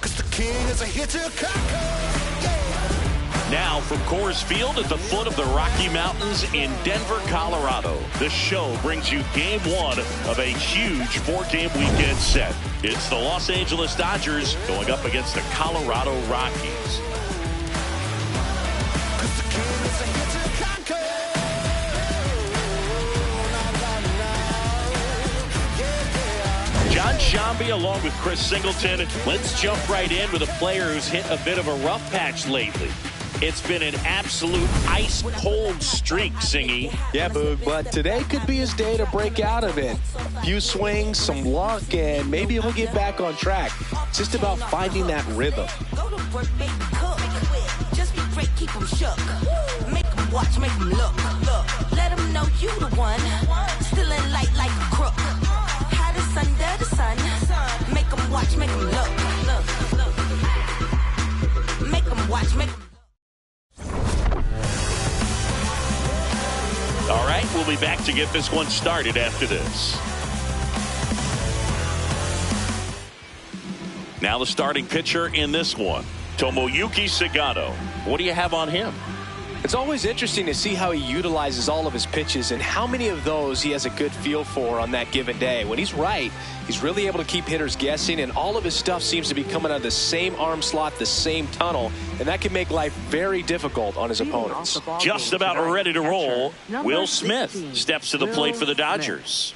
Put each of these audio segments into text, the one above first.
'Cause the king is a hit to conquer. Yeah. Now from Coors Field at the foot of the Rocky Mountains in Denver, Colorado, the show brings you game one of a huge four-game weekend set. It's the Los Angeles Dodgers going up against the Colorado Rockies. John Shambi along with Chris Singleton. Let's jump right in with a player who's hit a bit of a rough patch lately. It's been an absolute ice-cold streak, Singy. Yeah, Boog, but today could be his day to break out of it. Few swings, some luck, and maybe he'll get back on track. It's just about finding that rhythm. Just be great, keep them shook. Make them watch, make them look. Let them know you the one. Still in light like a crook. Hottest under the sun. Make them watch, make them look. Make them watch, make them. All right, we'll be back to get this one started after this. Now the starting pitcher in this one, Tomoyuki Sagano. What do you have on him? It's always interesting to see how he utilizes all of his pitches and how many of those he has a good feel for on that given day. When he's right, he's really able to keep hitters guessing, and all of his stuff seems to be coming out of the same arm slot, the same tunnel, and that can make life very difficult on his opponents. Just about ready to roll. Will Smith steps to the plate for the Dodgers.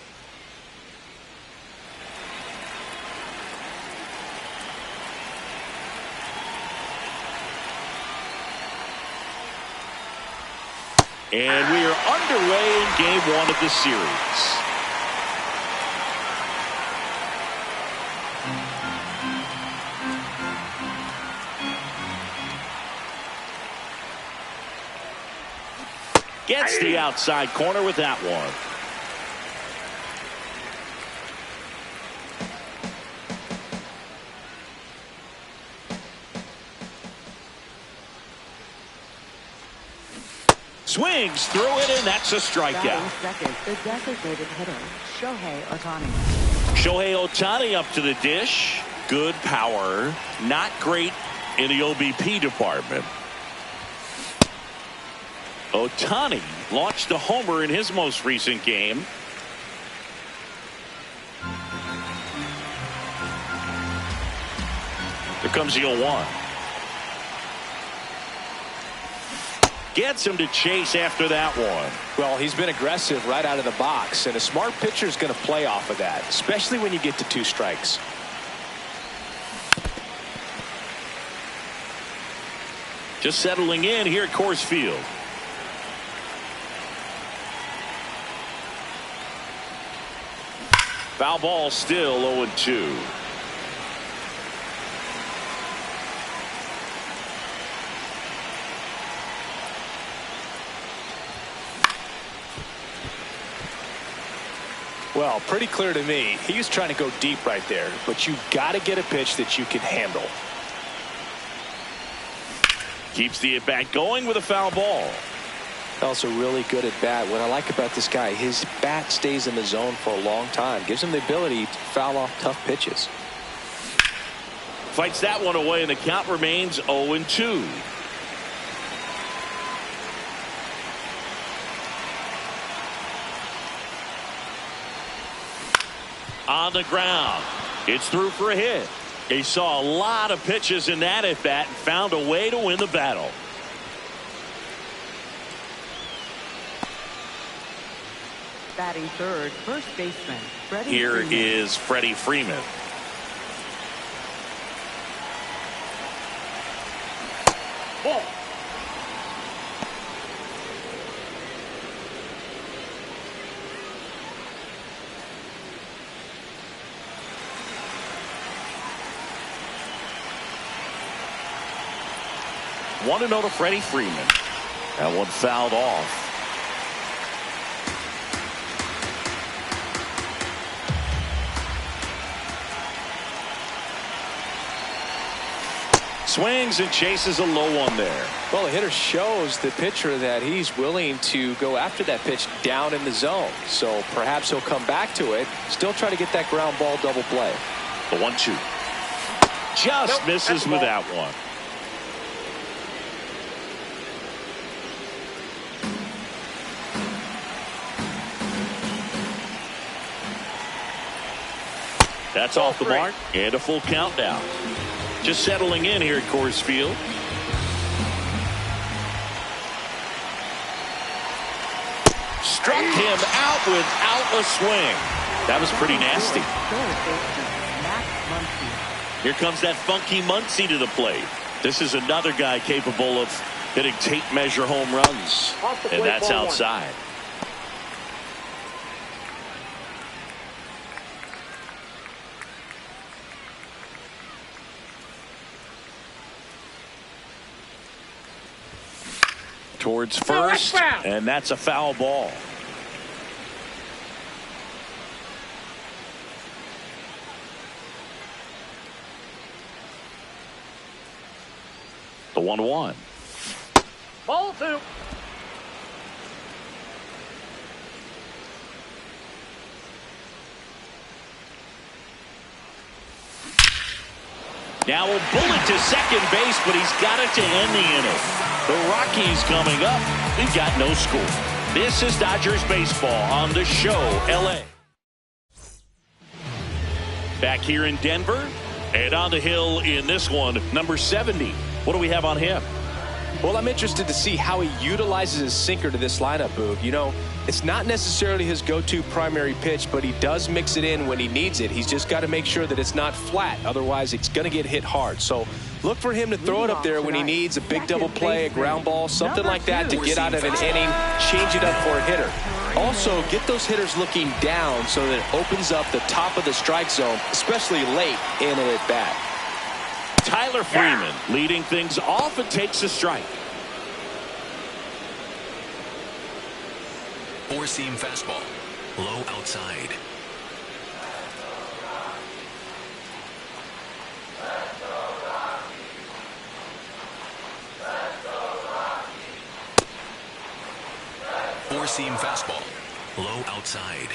And we are underway in game one of the series. Gets the outside corner with that one. Swings through it, and that's a strikeout. Second, the designated hitter, Shohei Ohtani. Shohei Ohtani up to the dish. Good power. Not great in the OBP department. Ohtani launched a homer in his most recent game. Here comes the 0-1. Gets him to chase after that one. Well, he's been aggressive right out of the box, and a smart pitcher is going to play off of that, especially when you get to 2 strikes. Just settling in here at Coors Field. Foul ball, still 0-2. Well, pretty clear to me. He was trying to go deep right there, but you've got to get a pitch that you can handle. Keeps the at-bat going with a foul ball. Also really good at bat. What I like about this guy, his bat stays in the zone for a long time. Gives him the ability to foul off tough pitches. Fights that one away, and the count remains 0-2. On the ground. It's through for a hit. He saw a lot of pitches in that at bat and found a way to win the battle. Batting third, first baseman, Freddie Here Freeman. is Freddie Freeman. Ball. One to know to Freddie Freeman. That one fouled off. Swings and chases a low one there. Well, the hitter shows the pitcher that he's willing to go after that pitch down in the zone. So perhaps he'll come back to it. Still try to get that ground ball double play. The 1-2. just misses with that one. That's off the mark and a full count now. Just settling in here at Coors Field. Struck him out without a swing. That was pretty nasty. Here comes that funky Muncy to the plate. This is another guy capable of hitting tape measure home runs. And that's outside. Towards first, and that's a foul ball. The 1-1. Ball 2. Now a bullet to second base, but he's got it to end the inning. The Rockies coming up. We've got no score. This is Dodgers baseball on the show, LA. Back here in Denver, and on the hill in this one, number 70. What do we have on him? Well, I'm interested to see how he utilizes his sinker to this lineup, Boog. You know, it's not necessarily his go-to primary pitch, but he does mix it in when he needs it. He's just got to make sure that it's not flat. Otherwise, it's going to get hit hard. So look for him to throw it up there when he needs a big double play, a ground ball, something like that to get out of an inning, change it up for a hitter. Also, get those hitters looking down so that it opens up the top of the strike zone, especially late in an at-bat. Tyler Freeman leading things off and takes a strike. Four-seam fastball, low outside. Four-seam fastball, low outside.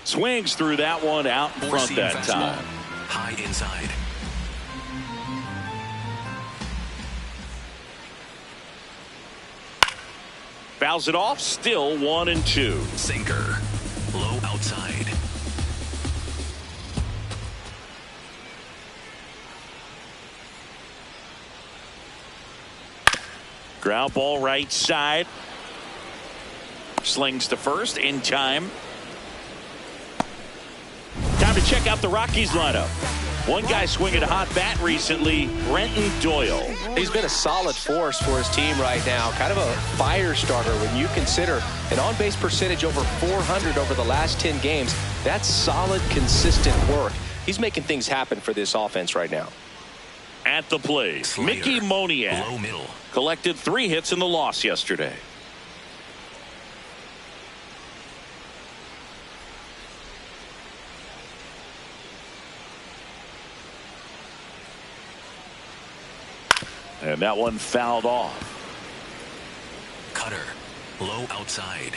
Swings through that one out in front that time. High inside. Fouls it off, still 1-2. Sinker, low outside. Ground ball right side. Slings to first in time. Time to check out the Rockies lineup. One guy swinging a hot bat recently, Brenton Doyle. He's been a solid force for his team right now. Kind of a fire starter when you consider an on-base percentage over 400 over the last 10 games. That's solid, consistent work. He's making things happen for this offense right now. At the plate, Slayer, Mickey Moniak low middle. collected 3 hits in the loss yesterday. And that one fouled off. Cutter, low outside.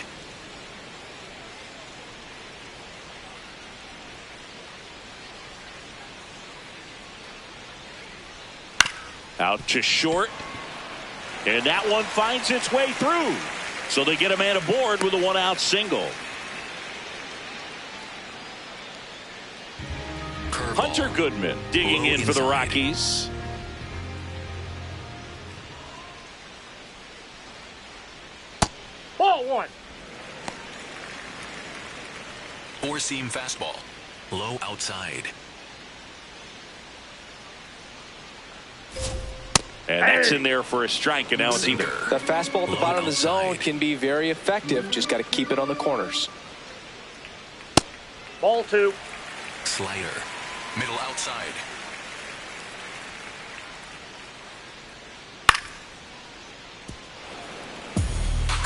Out to short. And that one finds its way through. So they get a man aboard with a 1-out single. Curveball, Hunter Goodman digging low in for the inside. Rockies. Ball 1. Four-seam fastball, low outside. And that's in there for a strike, and now it's even. That fastball at the Low bottom of the zone outside. can be very effective. Just got to keep it on the corners. Ball 2. Slider, middle outside.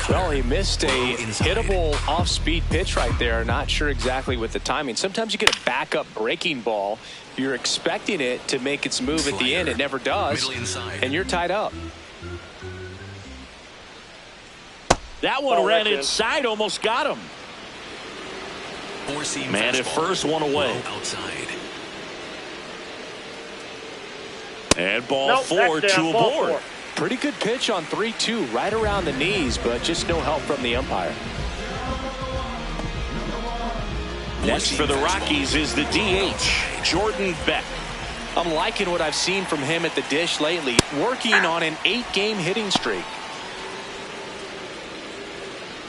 Well, he missed a Low inside. hittable off-speed pitch right there. Not sure exactly with the timing. Sometimes you get a backup breaking ball. You're expecting it to make its move at the end. It never does. Middle inside. And you're tied up. That one ran inside, almost got him. Four-seam Man at first, one away. Low outside. And ball four, two aboard. Pretty good pitch on 3-2, right around the knees, but just no help from the umpire. Next for the Rockies is the DH, Jordan Beck. I'm liking what I've seen from him at the dish lately, working on an 8-game hitting streak.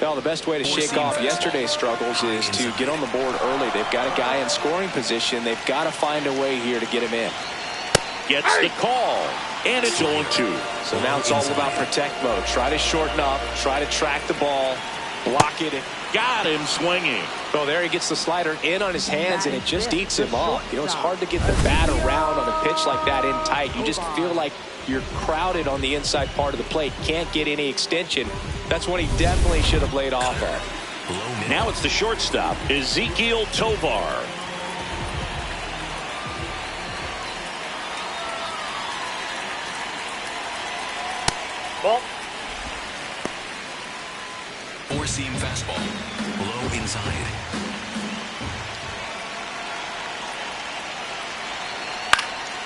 Well, the best way to shake off yesterday's struggles is to get on the board early. They've got a guy in scoring position. They've got to find a way here to get him in. Gets the call, and it's 0-2. So now it's all about protect mode. Try to shorten up, try to track the ball, block it. Got him swinging. Oh, there he gets the slider in on his hands, and it just eats him up. You know, it's hard to get the bat around on a pitch like that in tight. You just feel like you're crowded on the inside part of the plate. Can't get any extension. That's what he definitely should have laid off at. Now it's the shortstop, Ezekiel Tovar. Ball. Four-seam fastball. Low inside.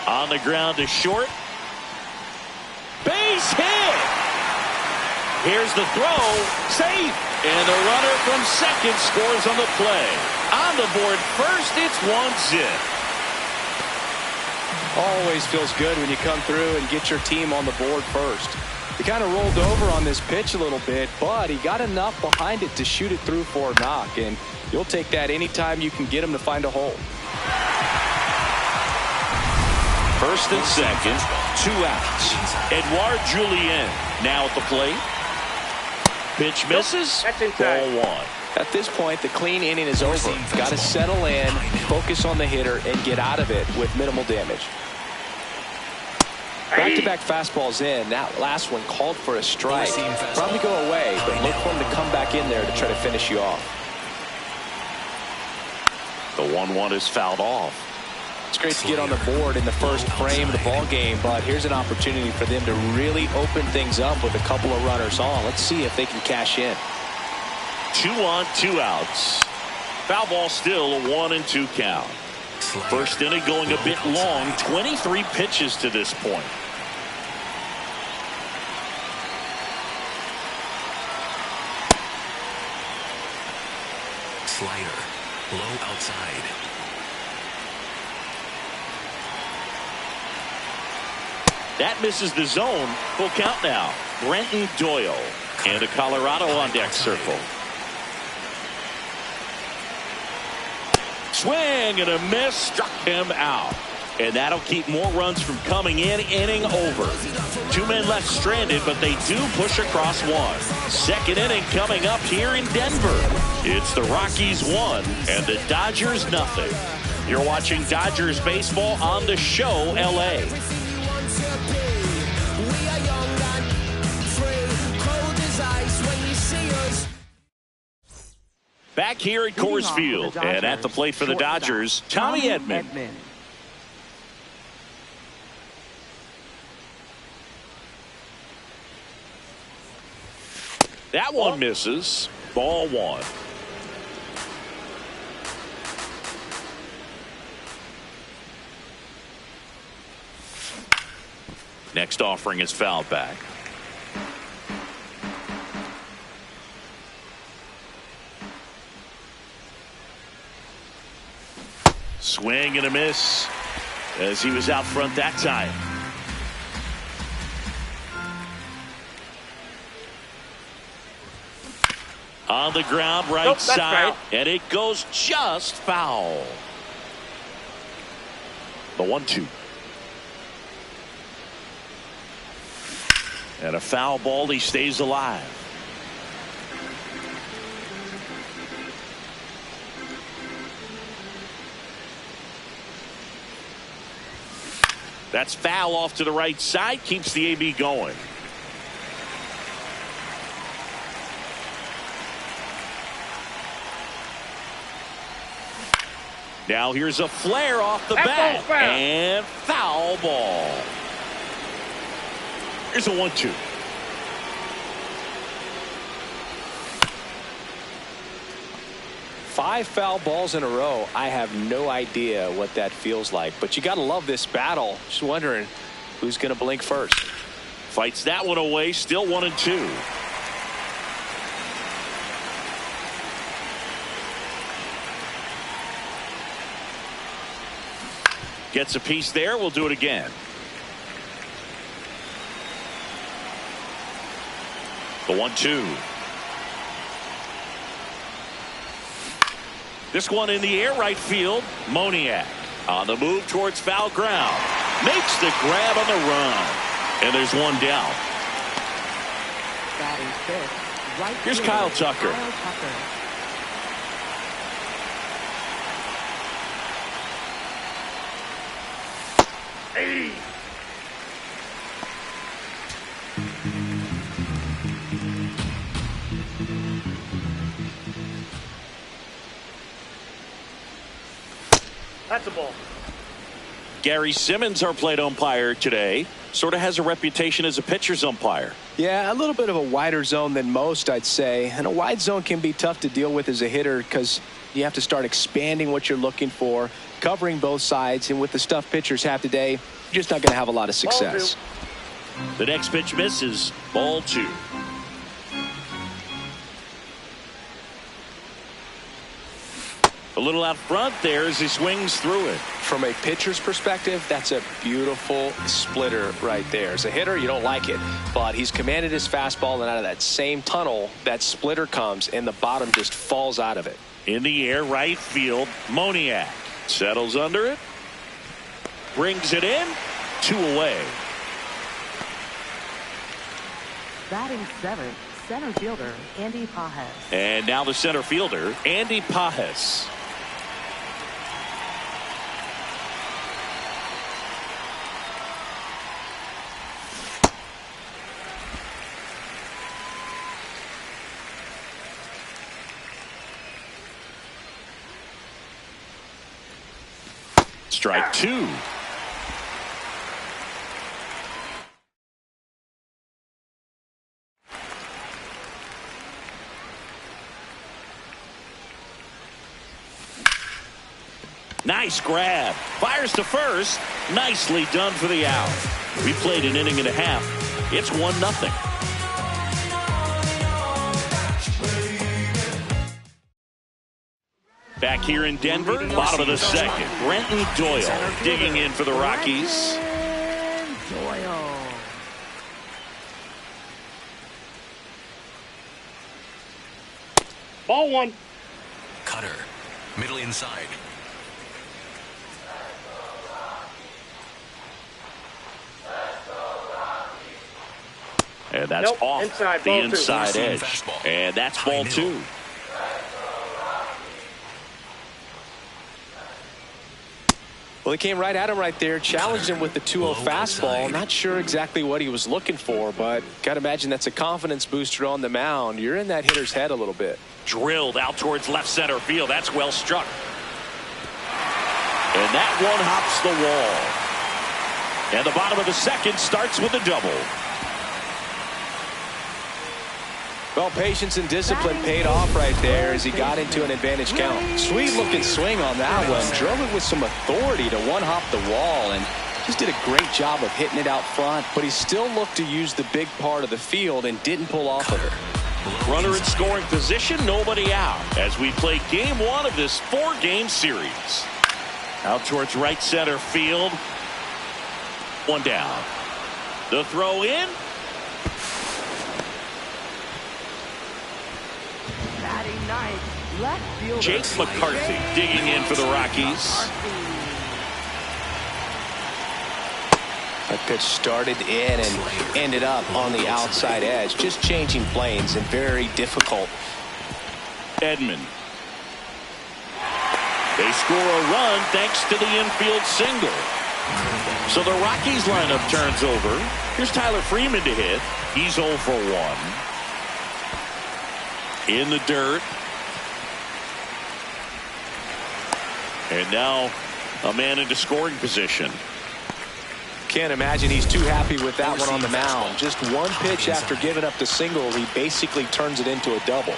On the ground to short. Base hit. Here's the throw. Safe. And the runner from second scores on the play. On the board first, it's 1-0. Always feels good when you come through and get your team on the board first. He kind of rolled over on this pitch a little bit, but he got enough behind it to shoot it through for a knock, and you'll take that anytime you can get him to find a hole. First and second, 2 outs. Edouard Julien now at the plate. Pitch misses. Ball 1. At this point, the clean inning is over. Got to settle in, focus on the hitter, and get out of it with minimal damage. Back-to-back fastballs in. That last one called for a strike. Probably go away, but look for him to come back in there to try to finish you off. The 1-1 is fouled off. It's great to get on the board in the first frame of the ball game, but here's an opportunity for them to really open things up with a couple of runners on. Let's see if they can cash in. 2 on, 2 outs. Foul ball still a 1-2 count. First inning going a bit long. 23 pitches to this point. Slider. Low outside. That misses the zone. Full count now. Brenton Doyle and a Colorado on deck circle. Swing and a miss, struck him out. And that'll keep more runs from coming in. Inning over. 2 men left stranded, but they do push across one. Second inning coming up here in Denver. It's the Rockies 1 and the Dodgers nothing. You're watching Dodgers baseball on the show LA. Back here at Coors Field and at the plate for the Dodgers, Tommy Edman. That one misses. Ball 1. Next offering is fouled back. Swing and a miss as he was out front that time. On the ground, right side, and it goes just foul. The 1-2. And a foul ball, he stays alive. That's foul off to the right side, keeps the AB going. Now here's a flare off the bat and foul ball. Here's a 1-2. 5 foul balls in a row. I have no idea what that feels like, but you got to love this battle. Just wondering who's going to blink first. Fights that one away. Still 1-2. Gets a piece there. We'll do it again. The 1-2. This one in the air, right field. Moniak on the move towards foul ground. Makes the grab on the run. And there's one down. Batting fifth, right Here's fielder, Kyle Tucker. Kyle Tucker. Hey. That's a ball. Gary Simmons, our plate umpire today, sort of has a reputation as a pitcher's umpire. Yeah, a little bit of a wider zone than most, I'd say. And a wide zone can be tough to deal with as a hitter because you have to start expanding what you're looking for, covering both sides. And with the stuff pitchers have today, you're just not going to have a lot of success. The next pitch misses. Ball 2. A little out front there as he swings through it. From a pitcher's perspective, that's a beautiful splitter right there. As a hitter, you don't like it, but he's commanded his fastball, and out of that same tunnel, that splitter comes, and the bottom just falls out of it. In the air, right field, Moniak settles under it, brings it in, 2 away. Batting seventh, center fielder, Andy Pajes. And now the center fielder, Andy Pajes. Strike 2. Nice grab. Fires to first. Nicely done for the out. We played an inning and a half. It's 1-0. Back here in Denver, bottom of the second. Brenton Doyle digging in for the Rockies. Doyle. Ball 1. Cutter. Middle inside. And that's off inside, the inside edge. Fastball. And that's ball 2. Well, he came right at him right there, challenged him with the 2-0 fastball. Not sure exactly what he was looking for, but got to imagine that's a confidence booster on the mound. You're in that hitter's head a little bit. Drilled out towards left center field. That's well struck. And that one hops the wall. And the bottom of the second starts with a double. Well, patience and discipline paid off right there as he got into an advantage count. Sweet looking swing on that one. Drove it with some authority to one-hop the wall and just did a great job of hitting it out front, but he still looked to use the big part of the field and didn't pull off of it. Runner in scoring position, nobody out as we play game 1 of this 4-game series. Out towards right center field. 1 down. The throw in. Batting ninth, left fielder. Jake McCarthy digging in for the Rockies. That pitch started in and ended up on the outside edge. Just changing planes and very difficult. Edman. They score a run thanks to the infield single. So the Rockies lineup turns over. Here's Tyler Freeman to hit. He's 0 for 1. In the dirt. And now a man into scoring position. Can't imagine he's too happy with that one on the mound. Just one pitch after giving up the single, he basically turns it into a double.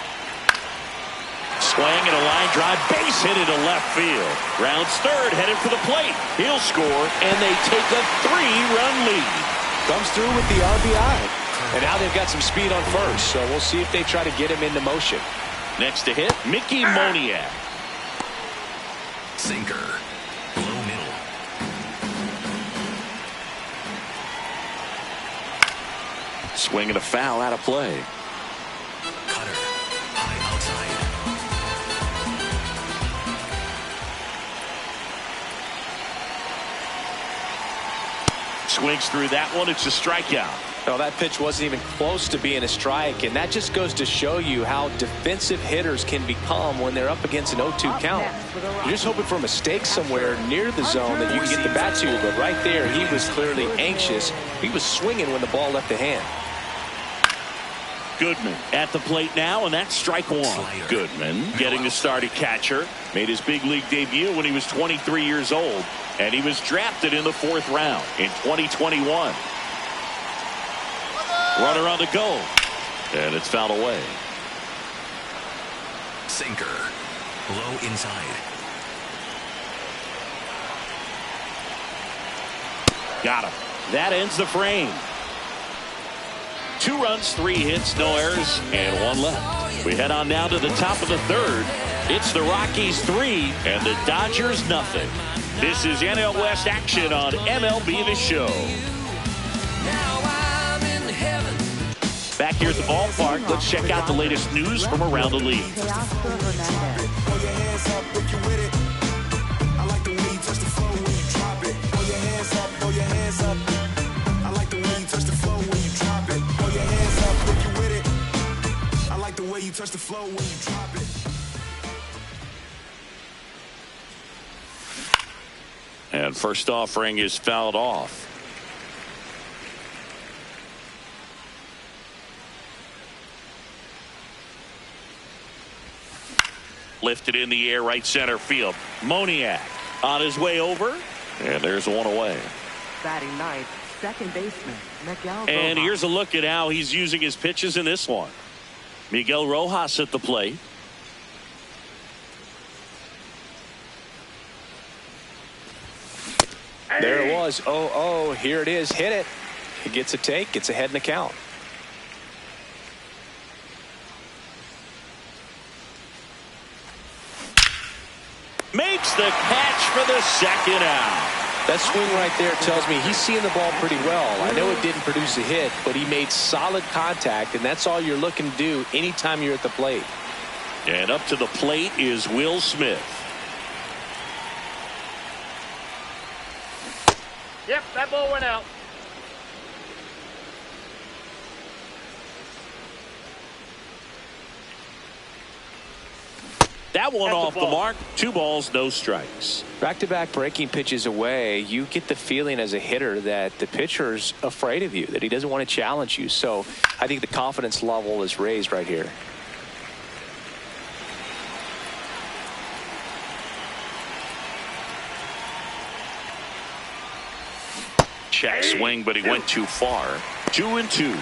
Swing and a line drive, base hit into left field. Rounds third, headed for the plate. He'll score, and they take a 3-run lead. Comes through with the RBI. And now they've got some speed on first, so we'll see if they try to get him into motion. Next to hit, Mickey Moniak. Sinker. Low middle. Swing and a foul out of play. Cutter. High outside. Swings through that one. It's a strikeout. No, that pitch wasn't even close to being a strike, and that just goes to show you how defensive hitters can become when they're up against an 0-2 count. You're just hoping for a mistake somewhere near the zone that you can get the bat to, but right there he was clearly anxious. He was swinging when the ball left the hand. Goodman at the plate now, and that's strike one. Goodman getting the start at catcher. Made his big league debut when he was 23 years old, and he was drafted in the 4th round in 2021. Runner on the go, and it's fouled away. Sinker. Low inside. Got him. That ends the frame. 2 runs, 3 hits, no errors, and 1 left. We head on now to the top of the 3rd. It's the Rockies 3 and the Dodgers nothing. This is NL West action on MLB The Show. Back here at the ballpark, let's check out the latest news from around the league. And first offering is fouled off. Lifted in the air, right center field. Moniak on his way over, and there's one away. Batting ninth, second baseman Miguel And Rojas. here's a look at how he's using his pitches in this one. Miguel Rojas at the plate. There it was. Oh, here it is. Hit it. He gets a take, gets ahead in the count. Makes the catch for the second out. That swing right there tells me he's seeing the ball pretty well. I know it didn't produce a hit, but he made solid contact, and that's all you're looking to do anytime you're at the plate. And up to the plate is Will Smith. Yep, that ball went out. That one That's off the the ball. mark. 2 balls, no strikes. Back-to-back breaking pitches away, you get the feeling as a hitter that the pitcher's afraid of you, that he doesn't want to challenge you. So I think the confidence level is raised right here. Check swing, but he went too far. 2-2.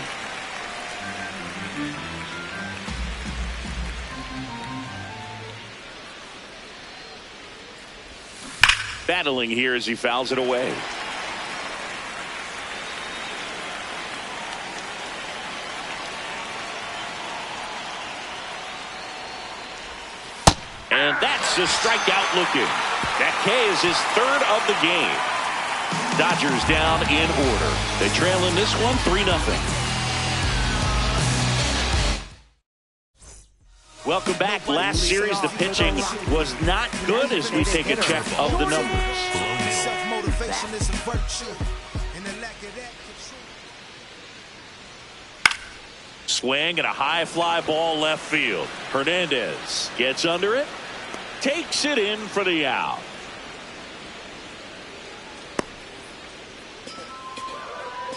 Battling here as he fouls it away. And that's a strikeout looking. That K is his 3rd of the game. Dodgers down in order. They trail in this one 3-0. Welcome back. Last series, the pitching was not good as we take a check of the numbers. Self-motivation is a virtue, and the lack of that Swing and a high fly ball left field. Hernandez gets under it, takes it in for the out.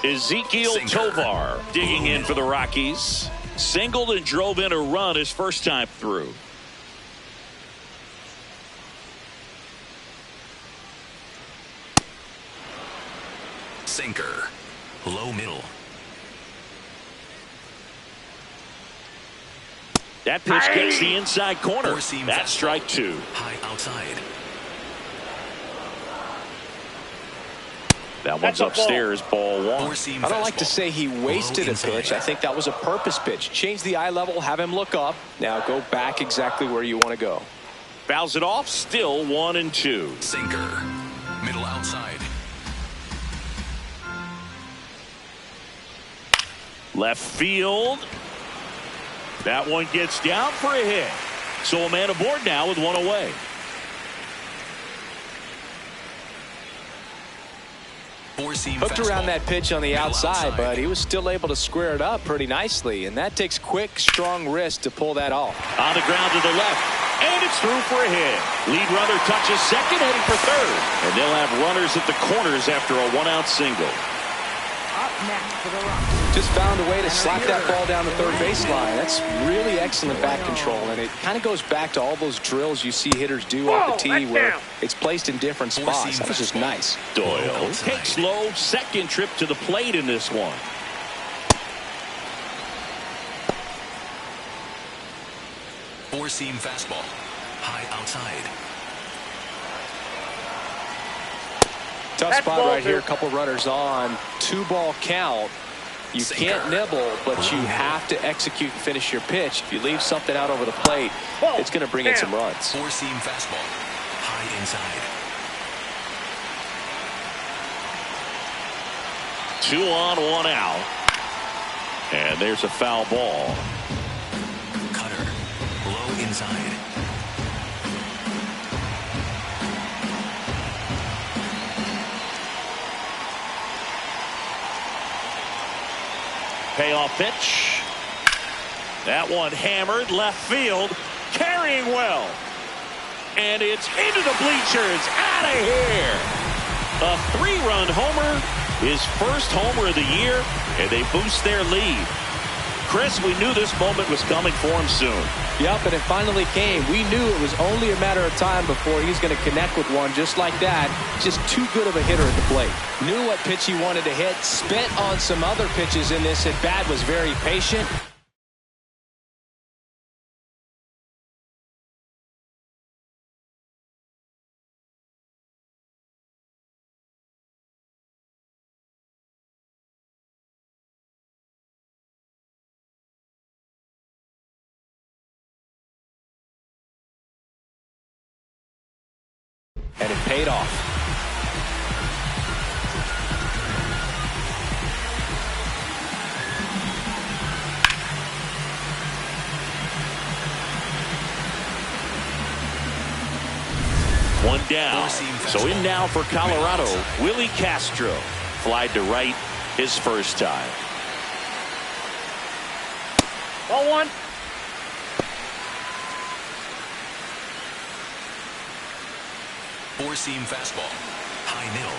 Ezekiel Tovar digging in for the Rockies. Singled and drove in a run his first time through. Sinker. Low middle. That pitch gets the inside corner. Four-seam That's fastball. strike two. High outside. That one's upstairs, ball one. Four-seam I don't like to fastball. say he wasted Low a pitch. inside. I think that was a purpose pitch. Change the eye level, have him look up. Now go back exactly where you want to go. Fouls it off, still 1-2. Sinker. Middle outside. Left field. That one gets down for a hit. So a man aboard now with one away. Four-seam Hooked around fastball. that pitch on the Middle outside, but he was still able to square it up pretty nicely. And that takes quick, strong wrist to pull that off. On the ground to the left. And it's through for a hit. Lead runner touches second, heading for third. And they'll have runners at the corners after a one-out single. Up next for the Rockies. Just found a way to slap that ball down the third baseline. That's really excellent bat control, and it kind of goes back to all those drills you see hitters do off the tee where it's placed in different spots. That was just nice. Doyle takes low, second trip to the plate in this one. Four-seam fastball. High outside. Tough spot right here. A couple runners on. 2-ball count. You can't nibble, but you have to execute and finish your pitch. If you leave something out over the plate, it's going to bring in some runs. Four-seam fastball. High inside. 2 on, 1 out. And there's a foul ball. Cutter. Low inside. Payoff pitch. That one hammered left field. Carrying well. And it's into the bleachers. Out of here. A 3-run homer. His first homer of the year. And they boost their lead. Chris, we knew this moment was coming for him soon. Yep, and it finally came. We knew it was only a matter of time before he was going to connect with one just like that. Just too good of a hitter at the plate. Knew what pitch he wanted to hit. Spent on some other pitches in this at bat. Was very patient. And it paid off. One down. So in now for Colorado, Willie Castro. Flied to right his first time. Ball one. Four-seam fastball. High middle.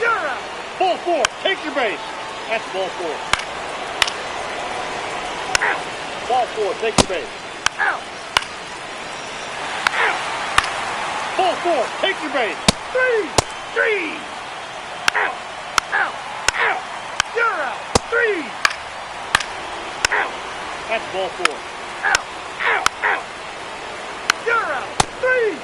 You're out. Ball four. Take your base. That's ball four. Ball four. Take your base. Ball four. Take your base. Three. You're out. Three. That's ball four. You're out. Three.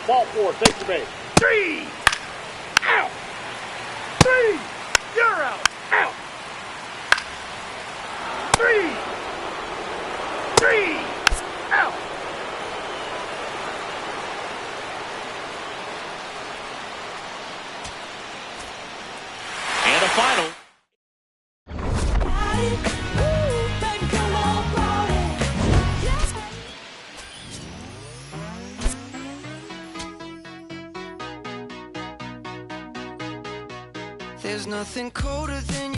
Ball four. Take your base. Three. You're out. Three. Out. And a final. There's nothing colder than